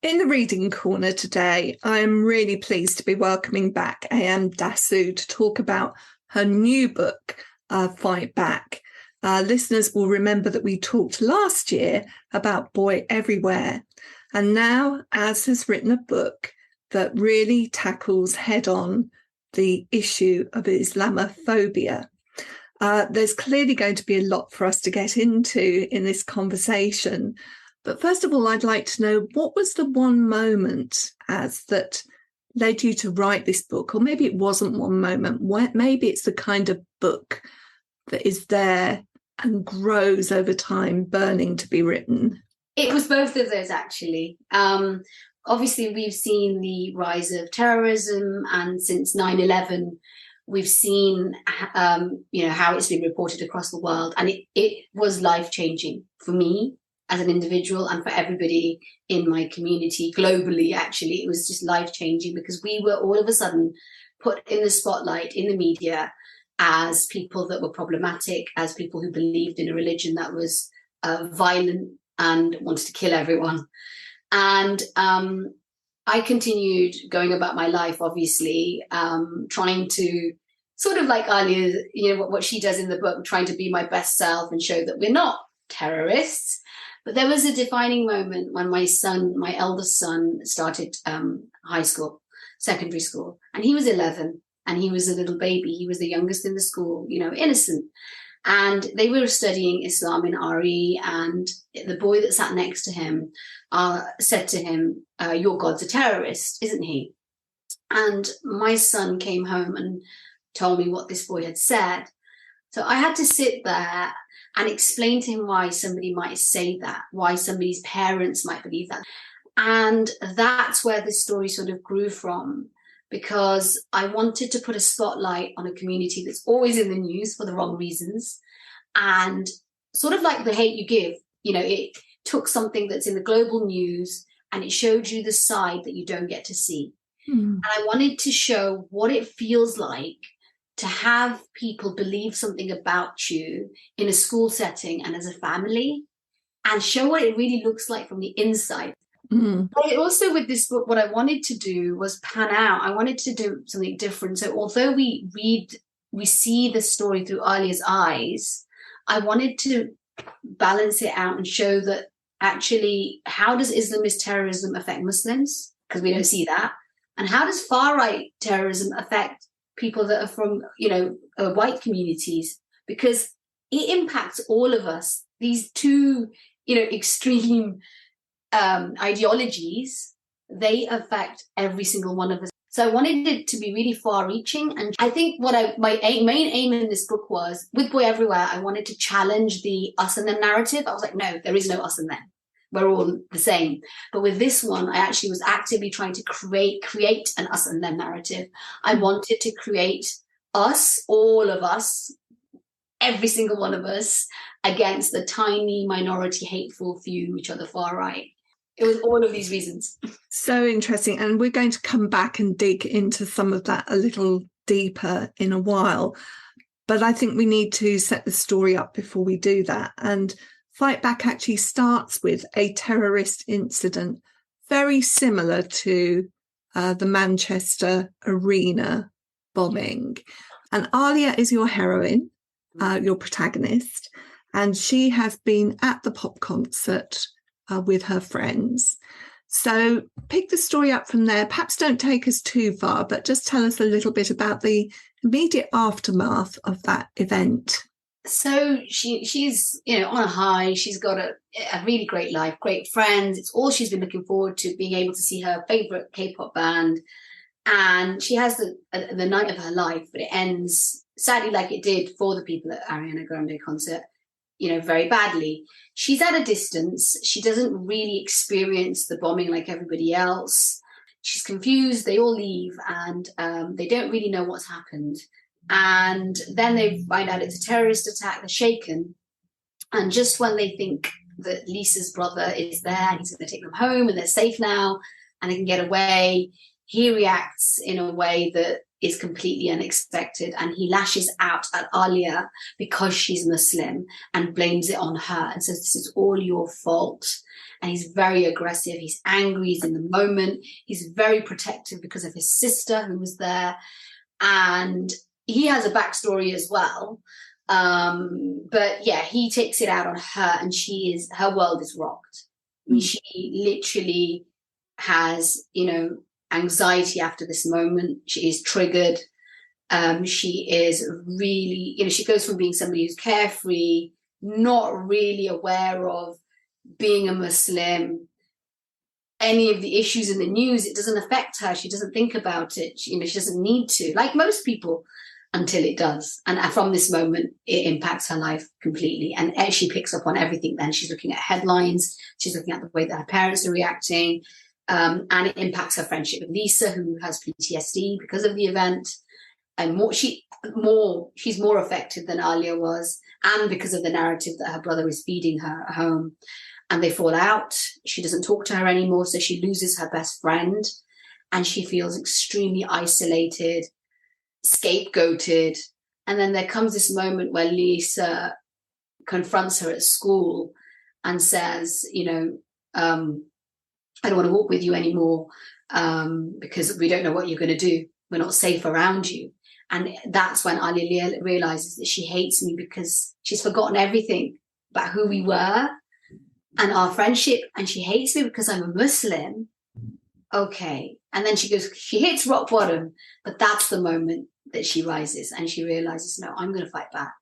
In the reading corner today, I am really pleased to be welcoming back A.M. Dassu to talk about her new book, Fight Back. Listeners will remember that we talked last year about Boy Everywhere, and now Az has written a book that really tackles head-on the issue of Islamophobia. There's clearly going to be a lot for us to get into in this conversation. But first of all, I'd like to know, what was the one moment, Az, that led you to write this book? Or maybe it wasn't one moment. Maybe it's the kind of book that is there and grows over time, burning to be written. It was both of those, actually. Obviously, we've seen the rise of terrorism, and since 9/11, we've seen how it's been reported across the world. And it was life-changing for me as an individual and for everybody in my community globally. Actually, it was just life-changing because we were all of a sudden put in the spotlight in the media as people that were problematic, as people who believed in a religion that was violent and wanted to kill everyone. And I continued going about my life, obviously, trying to sort of like Aaliyah, what she does in the book, trying to be my best self and show that we're not terrorists. But there was a defining moment when my eldest son, started secondary school, and he was 11, and he was a little baby. He was the youngest in the school, innocent. And they were studying Islam in RE, and the boy that sat next to him said to him, "Your God's a terrorist, isn't he?" And my son came home and told me what this boy had said. So I had to sit there and explain to him why somebody might say that, why somebody's parents might believe that. And that's where this story sort of grew from, because I wanted to put a spotlight on a community that's always in the news for the wrong reasons. And sort of like The Hate U Give, it took something that's in the global news and it showed you the side that you don't get to see. And I wanted to show what it feels like to have people believe something about you in a school setting and as a family, and show what it really looks like from the inside. But also with this book, what I wanted to do was pan out. I wanted to do something different. So although we see the story through Aaliyah's eyes, I wanted to balance it out and show that actually, how does Islamist terrorism affect Muslims? Because we don't see that. And how does far-right terrorism affect people that are from, white communities? Because it impacts all of us. These two, extreme ideologies, they affect every single one of us. So I wanted it to be really far-reaching. And I think my main aim in this book was, with Boy Everywhere, I wanted to challenge the us and them narrative. I was like, no, there is no us and them. We're all the same. But with this one, I actually was actively trying to create an us and them narrative. I wanted to create us, all of us, every single one of us, against the tiny minority hateful few, which are the far right. It was all of these reasons. So interesting. And we're going to come back and dig into some of that a little deeper in a while. But I think we need to set the story up before we do that. And Fight Back actually starts with a terrorist incident very similar to the Manchester Arena bombing. And Aaliyah is your heroine, your protagonist, and she has been at the pop concert with her friends. So pick the story up from there. Perhaps don't take us too far, but just tell us a little bit about the immediate aftermath of that event. So she's on a high. She's got a really great life, great friends. It's all she's been looking forward to, being able to see her favorite K-pop band. And she has the night of her life, but it ends sadly, like it did for the people at Ariana Grande concert, very badly. She's at a distance. She doesn't really experience the bombing like everybody else. She's confused. They all leave, and they don't really know what's happened. And then they find out it's a terrorist attack. They're shaken. And just when they think that Lisa's brother is there and he's going to take them home and they're safe now and they can get away, he reacts in a way that is completely unexpected, and he lashes out at Aaliyah because she's Muslim and blames it on her and says, this is all your fault. And he's very aggressive. He's angry. He's in the moment. He's very protective because of his sister who was there. And he has a backstory as well. But yeah, he takes it out on her, and her world is rocked. I mean, she literally has, anxiety after this moment. She is triggered. She is really, she goes from being somebody who's carefree, not really aware of being a Muslim, any of the issues in the news. It doesn't affect her. She doesn't think about it. She doesn't need to, like most people, until it does. And from this moment, it impacts her life completely. And as she picks up on everything, then she's looking at headlines. She's looking at the way that her parents are reacting. And it impacts her friendship with Lisa, who has PTSD because of the event. And she's more affected than Aaliyah was, and because of the narrative that her brother is feeding her at home. And they fall out. She doesn't talk to her anymore, so she loses her best friend, and she feels extremely isolated, scapegoated. And then there comes this moment where Lisa confronts her at school and says, I don't want to walk with you anymore because we don't know what you're going to do. We're not safe around you. And that's when Aaliyah realizes that she hates me because she's forgotten everything about who we were and our friendship. And she hates me because I'm a Muslim. Okay. And then she hits rock bottom. But that's the moment that she rises and she realizes, no, I'm going to fight back.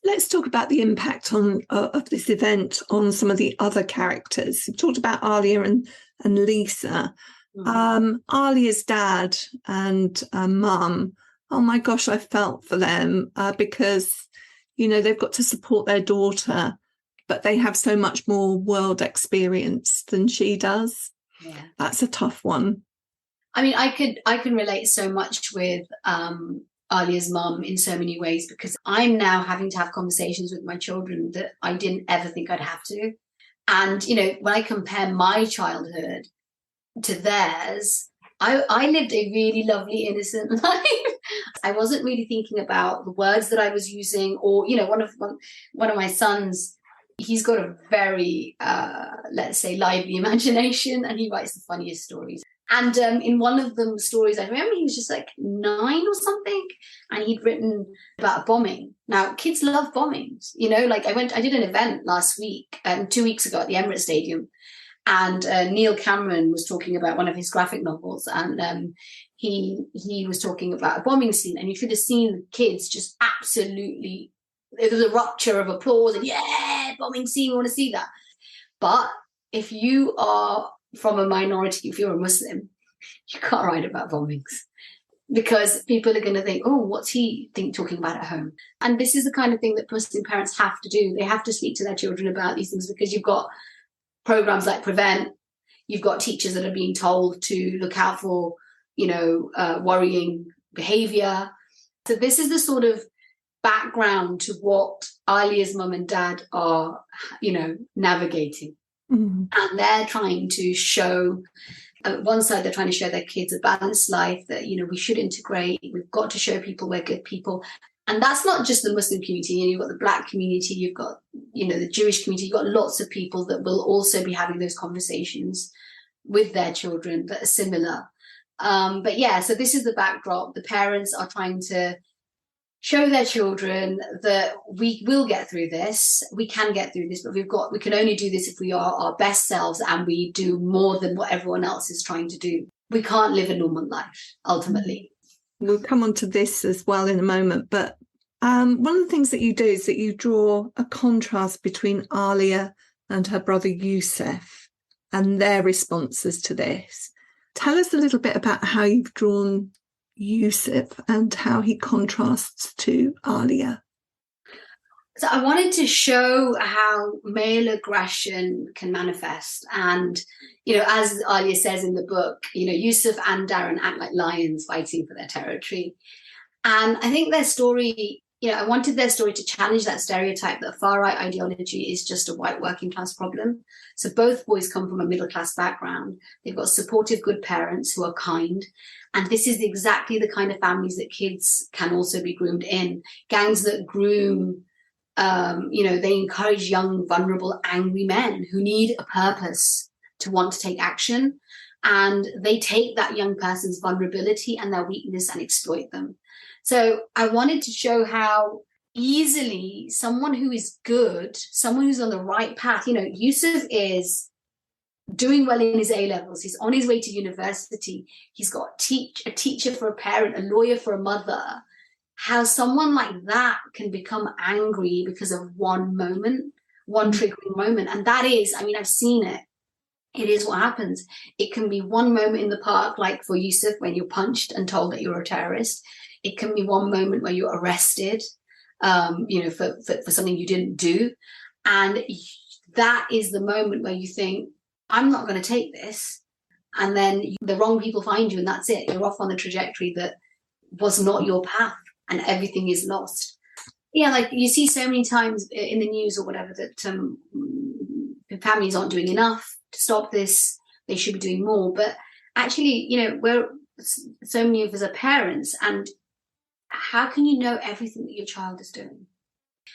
Let's talk about the impact of this event on some of the other characters. You've talked about Aaliyah and Lisa. Aaliyah's dad and mum, oh my gosh, I felt for them because, they've got to support their daughter, but they have so much more world experience than she does. Yeah. That's a tough one. I mean, I can relate so much with Aaliyah's mum in so many ways, because I'm now having to have conversations with my children that I didn't ever think I'd have to. And, when I compare my childhood to theirs, I lived a really lovely, innocent life. I wasn't really thinking about the words that I was using, or, one of my sons, he's got a very, let's say, lively imagination, and he writes the funniest stories. And in one of the stories, I remember he was just like 9 or something, and he'd written about a bombing. Now, kids love bombings, I did an event last week, 2 weeks ago at the Emirates Stadium, and Neil Cameron was talking about one of his graphic novels, and he was talking about a bombing scene, and you should have seen the kids just absolutely, there was a rupture of applause, and yeah, bombing scene, we want to see that. But if you are from a minority, if you're a Muslim, you can't write about bombings, because people are going to think, oh, what's he talking about at home? And this is the kind of thing that Muslim parents have to do. They have to speak to their children about these things, because you've got programs like Prevent, you've got teachers that are being told to look out for, worrying behavior. So this is the sort of background to what Aaliyah's mum and dad are, navigating. Mm-hmm. And they're trying to show, one side, they're trying to show their kids a balanced life, that, we should integrate. We've got to show people we're good people. And that's not just the Muslim community. You've got the Black community, you've got, the Jewish community, you've got lots of people that will also be having those conversations with their children that are similar. But yeah, so this is the backdrop. The parents are trying to show their children that we will get through this, we can get through this, but we can only do this if we are our best selves and we do more than what everyone else is trying to do. We can't live a normal life, ultimately. We'll come on to this as well in a moment, but one of the things that you do is that you draw a contrast between Aaliyah and her brother Yusuf and their responses to this. Tell us a little bit about how you've drawn Yusuf and how he contrasts to Aaliyah. So I wanted to show how male aggression can manifest. And, as Aaliyah says in the book, Yusuf and Darren act like lions fighting for their territory. And I think their story I wanted their story to challenge that stereotype that far-right ideology is just a white working class problem. So both boys come from a middle class background. They've got supportive, good parents who are kind. And this is exactly the kind of families that kids can also be groomed in. Gangs that groom, they encourage young, vulnerable, angry men who need a purpose to want to take action. And they take that young person's vulnerability and their weakness and exploit them. So I wanted to show how easily someone who is good, someone who's on the right path, Yusuf is doing well in his A-levels. He's on his way to university. He's got a teacher for a parent, a lawyer for a mother. How someone like that can become angry because of one moment, one triggering moment. And that is, I've seen it. It is what happens. It can be one moment in the park, like for Yusuf, when you're punched and told that you're a terrorist. It can be one moment where you're arrested, for something you didn't do. And that is the moment where you think, I'm not going to take this. And then the wrong people find you and that's it. You're off on the trajectory that was not your path and everything is lost. Yeah, like you see so many times in the news or whatever that families aren't doing enough to stop this. They should be doing more. But actually, we're so many of us are parents, and how can you know everything that your child is doing?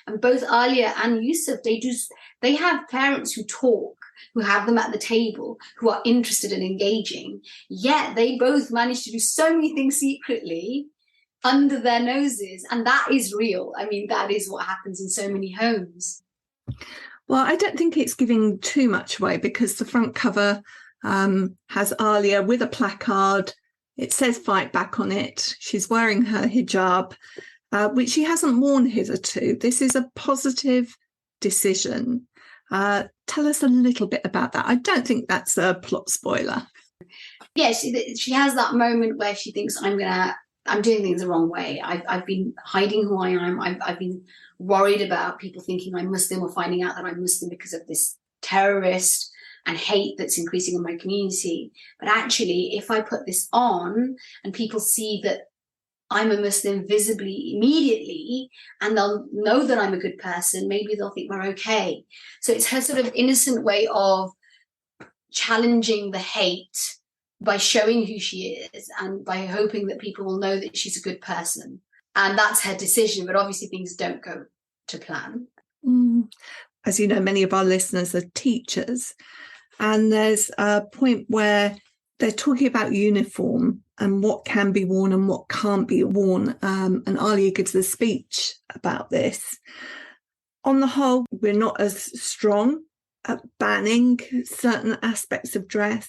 And both Aaliyah and Yusuf, they have parents who talk, who have them at the table, who are interested in engaging, yet they both manage to do so many things secretly under their noses. And that is real. That is what happens in so many homes. Well, I don't think it's giving too much away, because the front cover has Aaliyah with a placard. It says "Fight Back" on it. She's wearing her hijab, which she hasn't worn hitherto. This is a positive decision. Tell us a little bit about that. I don't think that's a plot spoiler. Yeah, she has that moment where she thinks, I'm doing things the wrong way. I've been hiding who I am. I've been worried about people thinking I'm Muslim or finding out that I'm Muslim because of this terrorist and hate that's increasing in my community. But actually, if I put this on and people see that I'm a Muslim visibly, immediately, and they'll know that I'm a good person, maybe they'll think we're okay. So it's her sort of innocent way of challenging the hate by showing who she is and by hoping that people will know that she's a good person. And that's her decision. But obviously things don't go to plan. As you know, many of our listeners are teachers. And there's a point where they're talking about uniform and what can be worn and what can't be worn. And Aaliyah gives a speech about this. On the whole, we're not as strong at banning certain aspects of dress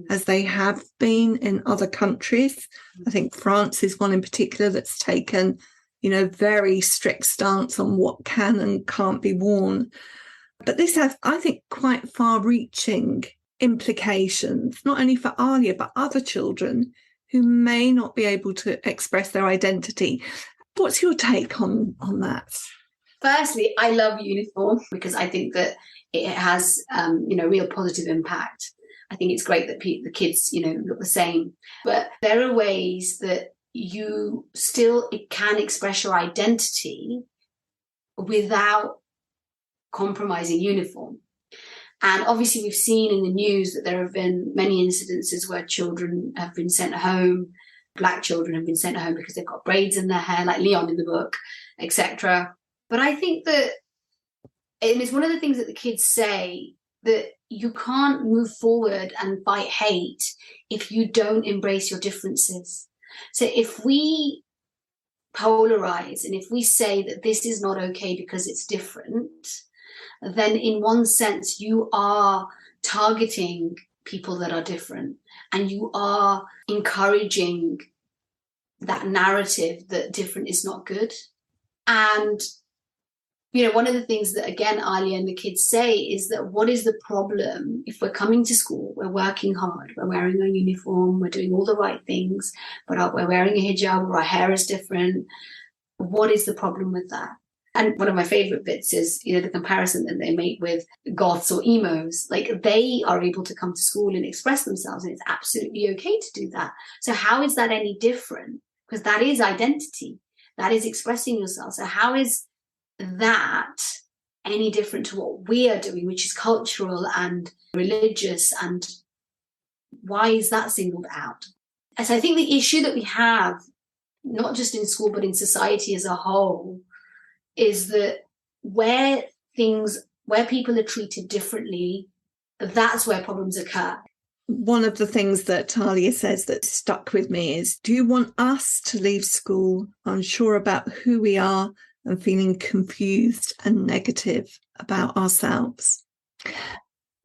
as they have been in other countries. I think France is one in particular that's taken, very strict stance on what can and can't be worn. But this has, I think, quite far-reaching implications, not only for Aaliyah, but other children who may not be able to express their identity. What's your take on that? Firstly, I love uniform because I think that it has, real positive impact. I think it's great that the kids, look the same. But there are ways that you still can express your identity without compromising uniform. And obviously we've seen in the news that there have been many incidences where children have been sent home, Black children have been sent home because they've got braids in their hair, like Leon in the book, etc. But I think that, and it's one of the things that the kids say, that you can't move forward and fight hate if you don't embrace your differences. So if we polarize and if we say that this is not okay because it's different, then in one sense you are targeting people that are different and you are encouraging that narrative that different is not good. And one of the things that, again, Aaliyah and the kids say is that what is the problem if we're coming to school, we're working hard, we're wearing a uniform, we're doing all the right things, but we're wearing a hijab or our hair is different. What is the problem with that? And one of my favorite bits is, the comparison that they make with goths or emos. Like, they are able to come to school and express themselves, and it's absolutely okay to do that. So how is that any different? Because that is identity. That is expressing yourself. So how is that any different to what we are doing, which is cultural and religious, and why is that singled out? And so I think the issue that we have, not just in school, but in society as a whole, is that where people are treated differently, that's where problems occur. One of the things that Aaliyah says that stuck with me is, do you want us to leave school unsure about who we are and feeling confused and negative about ourselves?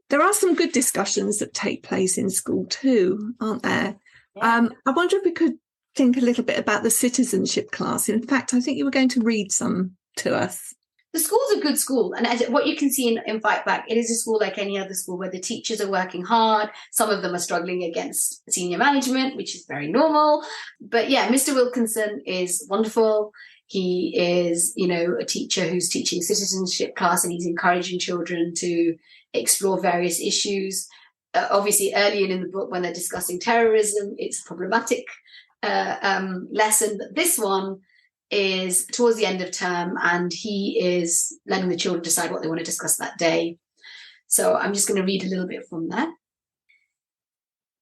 There are some good discussions that take place in school too, aren't there? Yeah. I wonder if we could think a little bit about the citizenship class. In fact, I think you were going to read some to us. The school's a good school. And what you can see in Fight Back, it is a school like any other school where the teachers are working hard. Some of them are struggling against senior management, which is very normal. But yeah, Mr. Wilkinson is wonderful. He is, a teacher who's teaching citizenship class, and he's encouraging children to explore various issues. Obviously, early in the book, when they're discussing terrorism, it's a problematic lesson. But this one is towards the end of term, and he is letting the children decide what they want to discuss that day. So I'm just going to read a little bit from there.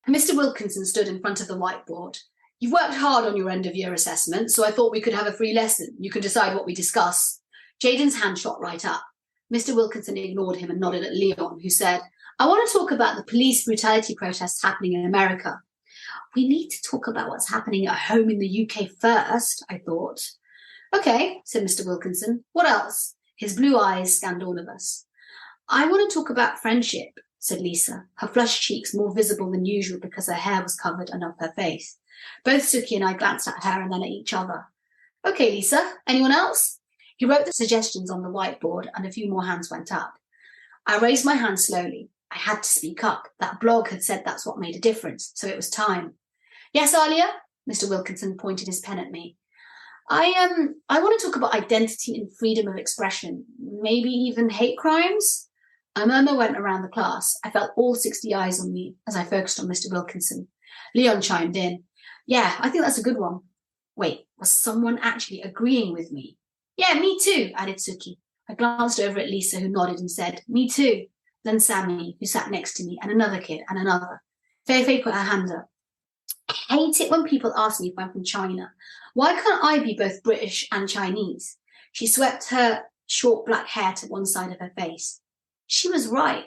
Mr. Wilkinson stood in front of the whiteboard. You've worked hard on your end of year assessment, so I thought we could have a free lesson. You can decide what we discuss. Jaden's hand shot right up. Mr. Wilkinson ignored him and nodded at Leon, who said, I want to talk about the police brutality protests happening in America. We need to talk about what's happening at home in the UK first, I thought. Okay, said Mr. Wilkinson. What else? His blue eyes scanned all of us. I want to talk about friendship, said Lisa, her flushed cheeks more visible than usual because her hair was covered and up her face. Both Suki and I glanced at her and then at each other. Okay, Lisa, anyone else? He wrote the suggestions on the whiteboard and a few more hands went up. I raised my hand slowly. I had to speak up. That blog had said that's what made a difference, so it was time. Yes, Aaliyah? Mr. Wilkinson pointed his pen at me. I want to talk about identity and freedom of expression, maybe even hate crimes. A murmur went around the class. I felt all 60 eyes on me as I focused on Mr. Wilkinson. Leon chimed in. Yeah, I think that's a good one. Wait, was someone actually agreeing with me? Yeah, me too, added Suki. I glanced over at Lisa, who nodded and said, me too. Then Sammy, who sat next to me, and another kid, and another. Feifei put her hand up. I hate it when people ask me if I'm from China. Why can't I be both British and Chinese? She swept her short black hair to one side of her face. She was right.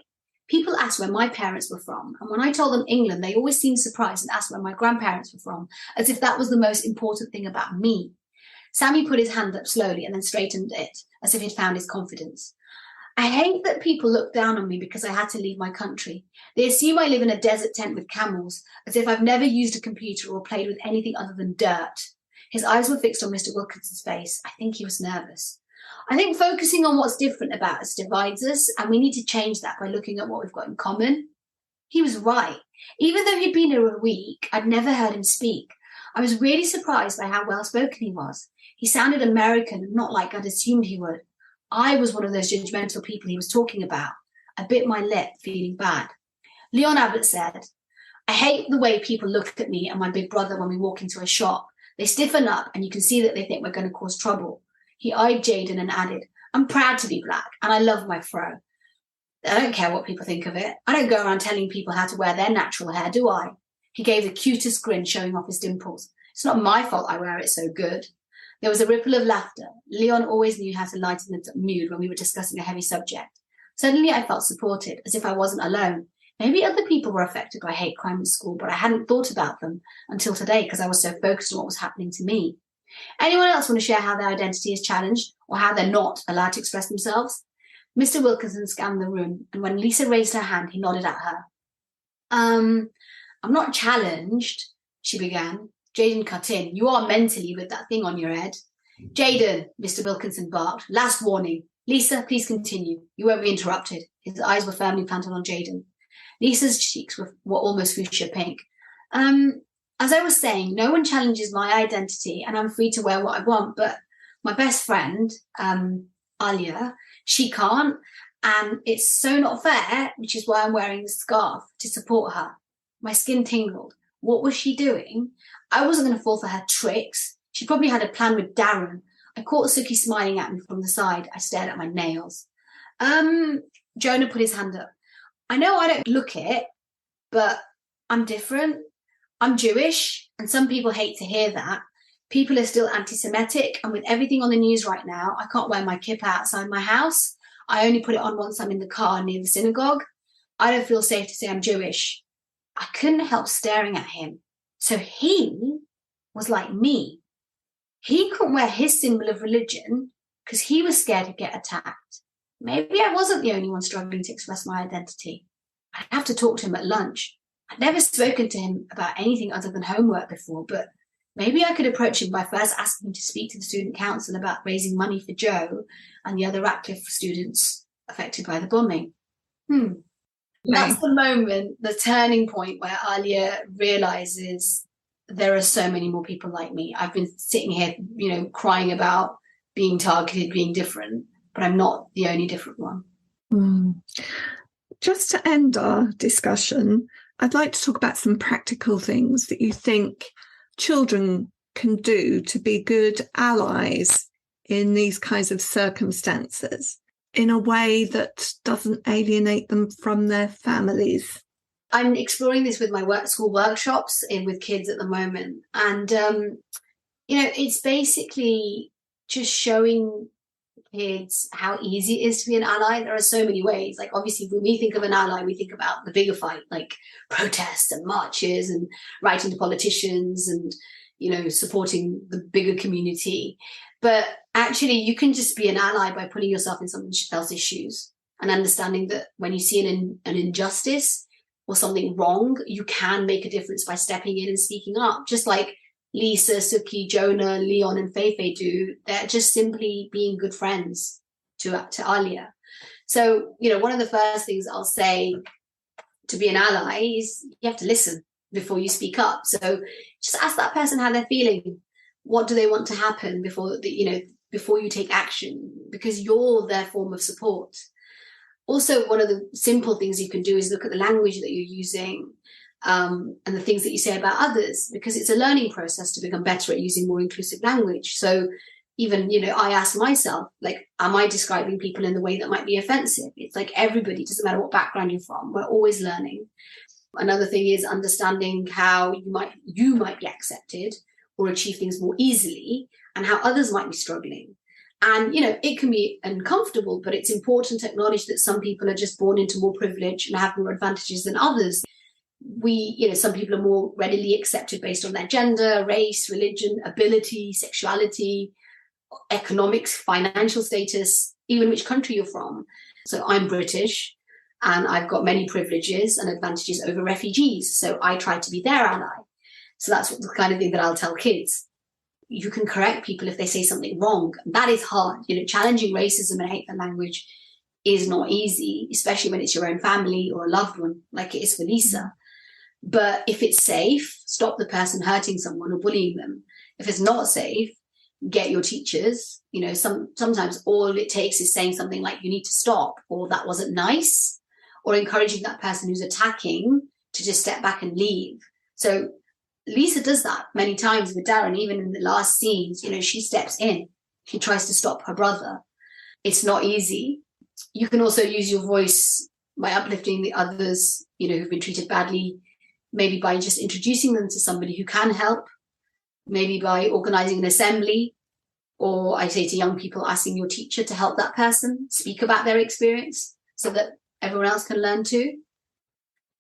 People asked where my parents were from, and when I told them England, they always seemed surprised and asked where my grandparents were from, as if that was the most important thing about me. Sammy put his hand up slowly and then straightened it, as if he'd found his confidence. I hate that people look down on me because I had to leave my country. They assume I live in a desert tent with camels, as if I've never used a computer or played with anything other than dirt. His eyes were fixed on Mr. Wilkinson's face. I think he was nervous. I think focusing on what's different about us divides us, and we need to change that by looking at what we've got in common. He was right. Even though he'd been here a week, I'd never heard him speak. I was really surprised by how well-spoken he was. He sounded American, not like I'd assumed he would. I was one of those judgmental people he was talking about. I bit my lip, feeling bad. Leon Abbott said, I hate the way people look at me and my big brother when we walk into a shop. They stiffen up and you can see that they think we're going to cause trouble. He eyed Jaden and added, I'm proud to be black and I love my fro. I don't care what people think of it. I don't go around telling people how to wear their natural hair, do I? He gave the cutest grin, showing off his dimples. It's not my fault I wear it so good. There was a ripple of laughter. Leon always knew how to lighten the mood when we were discussing a heavy subject. Suddenly I felt supported, as if I wasn't alone. Maybe other people were affected by hate crime in school, but I hadn't thought about them until today because I was so focused on what was happening to me. Anyone else want to share how their identity is challenged or how they're not allowed to express themselves? Mr. Wilkinson scanned the room, and when Lisa raised her hand, he nodded at her. I'm not challenged, she began. Jaden cut in. You are mentally with that thing on your head. Jaden, Mr. Wilkinson barked. Last warning. Lisa, please continue. You won't be interrupted. His eyes were firmly planted on Jaden. Lisa's cheeks were almost fuchsia pink. As I was saying, no one challenges my identity and I'm free to wear what I want, but my best friend, Aaliyah, she can't, and it's so not fair, which is why I'm wearing this scarf to support her. My skin tingled. What was she doing? I wasn't going to fall for her tricks. She probably had a plan with Darren. I caught Suki smiling at me from the side. I stared at my nails. Jonah put his hand up. I know I don't look it, but I'm different. I'm Jewish, and some people hate to hear that. People are still anti-Semitic, and with everything on the news right now, I can't wear my kippah outside my house. I only put it on once I'm in the car near the synagogue. I don't feel safe to say I'm Jewish. I couldn't help staring at him. So he was like me. He couldn't wear his symbol of religion because he was scared to get attacked. Maybe I wasn't the only one struggling to express my identity. I'd have to talk to him at lunch. I'd never spoken to him about anything other than homework before, but maybe I could approach him by first asking him to speak to the student council about raising money for Joe and the other Ratcliffe students affected by the bombing. That's the moment, the turning point where Aaliyah realizes there are so many more people like me. I've been sitting here, crying about being targeted, being different, but I'm not the only different one. Just to end our discussion, I'd like to talk about some practical things that you think children can do to be good allies in these kinds of circumstances in a way that doesn't alienate them from their families. I'm exploring this with my school workshops with kids at the moment. And, it's basically just showing kids how easy it is to be an ally. There are so many ways. Like, obviously, when we think of an ally, we think about the bigger fight, like protests and marches and writing to politicians and, supporting the bigger community. But actually, you can just be an ally by putting yourself in someone else's shoes and understanding that when you see an injustice or something wrong, you can make a difference by stepping in and speaking up. Just like Lisa, Suki, Jonah, Leon, and Feifei do. They're just simply being good friends to Aaliyah. So, one of the first things I'll say to be an ally is you have to listen before you speak up. So just ask that person how they're feeling. What do they want to happen before you take action? Because you're their form of support. Also, one of the simple things you can do is look at the language that you're using and the things that you say about others, because it's a learning process to become better at using more inclusive language. So even, I ask myself, like, am I describing people in the way that might be offensive? It's like everybody, doesn't matter what background you're from, we're always learning. Another thing is understanding how you might be accepted or achieve things more easily and how others might be struggling. And, it can be uncomfortable, but it's important to acknowledge that some people are just born into more privilege and have more advantages than others. Some people are more readily accepted based on their gender, race, religion, ability, sexuality, economics, financial status, even which country you're from. So I'm British and I've got many privileges and advantages over refugees. So I try to be their ally. So that's the kind of thing that I'll tell kids. You can correct people if they say something wrong. That is hard. Challenging racism and hateful language is not easy, especially when it's your own family or a loved one, like it is for Lisa. But if it's safe, stop the person hurting someone or bullying them. If it's not safe, get your teachers. Sometimes all it takes is saying something like, you need to stop, or that wasn't nice, or encouraging that person who's attacking to just step back and leave. So Lisa does that many times with Darren, even in the last scenes. She steps in. She tries to stop her brother. It's not easy. You can also use your voice by uplifting the others, who've been treated badly, maybe by just introducing them to somebody who can help, maybe by organizing an assembly, or I say to young people, asking your teacher to help that person speak about their experience so that everyone else can learn too.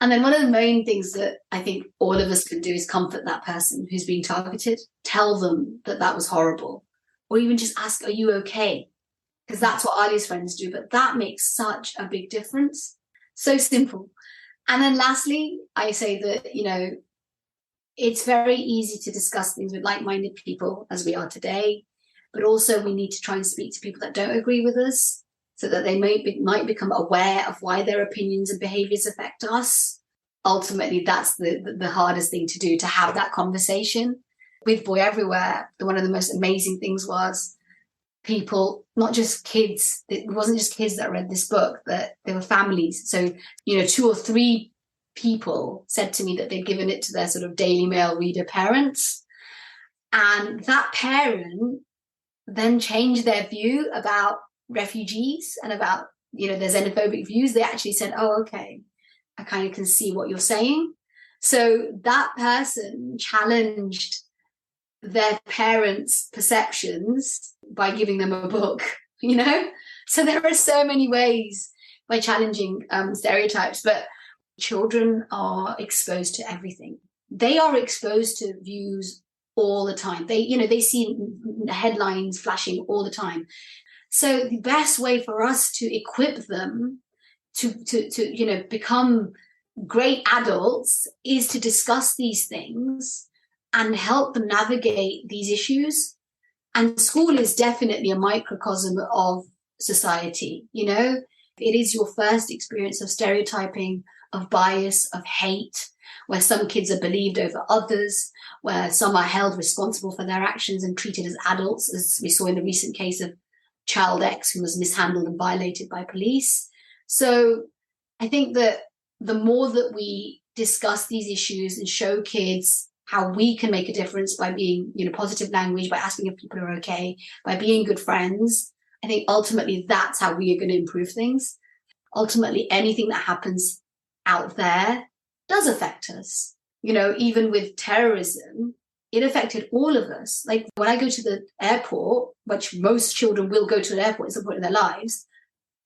And then one of the main things that I think all of us can do is comfort that person who's being targeted. Tell them that was horrible. Or even just ask, are you okay? Because that's what Ali's friends do. But that makes such a big difference. So simple. And then lastly, I say that, it's very easy to discuss things with like-minded people as we are today. But also we need to try and speak to people that don't agree with us, so that they might become aware of why their opinions and behaviors affect us. Ultimately, that's the hardest thing to do, to have that conversation. With Boy Everywhere, one of the most amazing things was people, not just kids, it wasn't just kids that read this book, that there were families. So, 2 or 3 people said to me that they'd given it to their sort of Daily Mail reader parents. And that parent then changed their view about refugees and about, their xenophobic views. They actually said, oh, okay, I kind of can see what you're saying. So that person challenged their parents' perceptions by giving them a book, So there are so many ways by challenging stereotypes, but children are exposed to everything. They are exposed to views all the time. They see headlines flashing all the time. So the best way for us to equip them to become great adults is to discuss these things and help them navigate these issues. And school is definitely a microcosm of society. It is your first experience of stereotyping, of bias, of hate, where some kids are believed over others, where some are held responsible for their actions and treated as adults, as we saw in the recent case of Child X, who was mishandled and violated by police. So I think that the more that we discuss these issues and show kids how we can make a difference by being, positive language, by asking if people are okay, by being good friends, I think ultimately that's how we are going to improve things. Ultimately, anything that happens out there does affect us. Even with terrorism, it affected all of us. Like when I go to the airport, which most children will go to an airport at some point in their lives,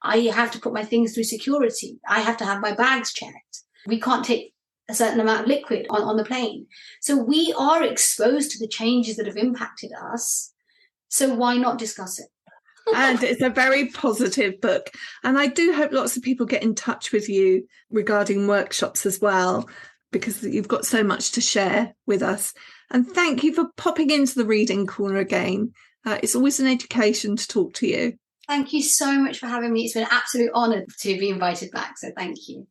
I have to put my things through security. I have to have my bags checked. We can't take a certain amount of liquid on the plane. So we are exposed to the changes that have impacted us. So why not discuss it? And it's a very positive book. And I do hope lots of people get in touch with you regarding workshops as well, because you've got so much to share with us. And thank you for popping into the Reading Corner again. It's always an education to talk to you. Thank you so much for having me. It's been an absolute honour to be invited back. So thank you.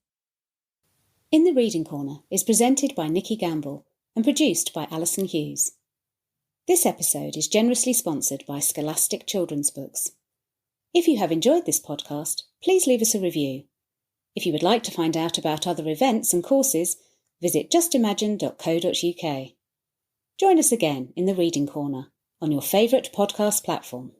In the Reading Corner is presented by Nikki Gamble and produced by Alison Hughes. This episode is generously sponsored by Scholastic Children's Books. If you have enjoyed this podcast, please leave us a review. If you would like to find out about other events and courses, visit justimagine.co.uk. Join us again in the Reading Corner on your favourite podcast platform.